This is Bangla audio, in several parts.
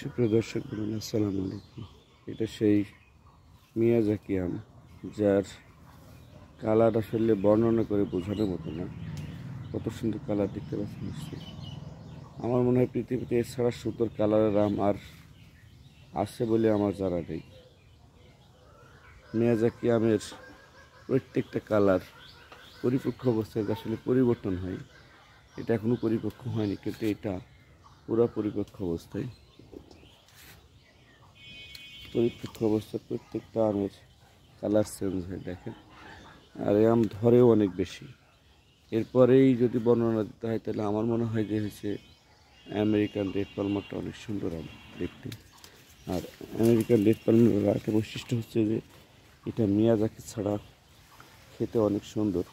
সুপ্রিয় দর্শক বলুন আসসালামু আলাইকুম। এটা সেই মিয়াজাকি আম, যার কালার আসলে বর্ণনা করে বোঝানোর মতো না। কত সুন্দর কালার দেখতে পাচ্ছেন নিশ্চয়ই। আমার মনে হয় পৃথিবীতে এছাড়া সুন্দর কালারের আম আর আছে বলে আমার জানা নেই। মিয়াজাকি আমের প্রত্যেকটা কালার পরিপক্ক অবস্থায় আসলে পরিবর্তন হয়। এটা এখনও পরিপক্ক হয়নি, কিন্তু এটা পুরো পরিপক্ক অবস্থায়। পরিপক্ক অবস্থায় প্রত্যেকটা আমের কালার চেঞ্জ হয় দেখেন। আর এই আম ধরেও অনেক বেশি। এরপরেই যদি বর্ণনা দিতে হয় তাহলে আমার মনে হয় যে হচ্ছে আমেরিকান রেড পালমারটা অনেক সুন্দর আম দেখতে। আর আমেরিকান রেড পালমার একটা বৈশিষ্ট্য হচ্ছে যে এটা মিয়াজাকি ছাড়া খেতে অনেক সুন্দর।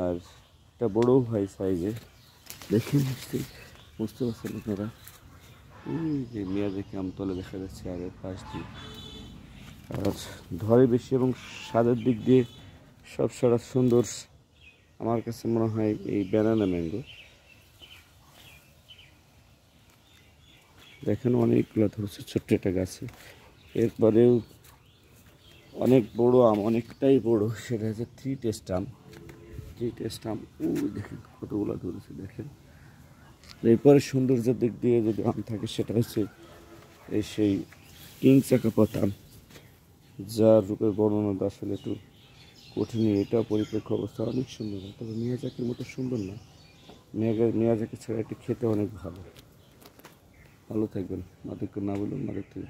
আর এটা বড়ও হয় সাইজে, দেখেন নিশ্চয়ই বুঝতে পারছেন আপনারা। যে মিয়াজাকি আমতলে দেখা যাচ্ছে আর এর পাশ দিয়ে। আর ধরে বেশি এবং স্বাদের দিক দিয়ে সব সারা সুন্দর আমার কাছে মনে হয় এই ব্যানানা ম্যাঙ্গো। দেখেন অনেকগুলো ধরছে ছোট্ট একটা গাছে। এরপরেও অনেক বড় আম, অনেকটাই বড়, সেটা হচ্ছে থ্রি টেস্ট আম। থ্রি টেস্ট আম দেখেন কতগুলো ধরেছে দেখেন। এরপরে সৌন্দর্যের দিক দিয়ে যদি আম থাকে সেটা হচ্ছে এই সেই কিং চাকাপাত আম, যার রূপের বর্ণনা আসলে একটু কঠিন। এটা পরিপ্রেক্ষ অবস্থা অনেক সুন্দর, তবে মিয়াজাকির মতো সুন্দর না। মিয়াজাকি ছাড়া এটি খেতে অনেক ভালো। ভালো থাকবেন, মাদক না বলুন, মাদক থেকে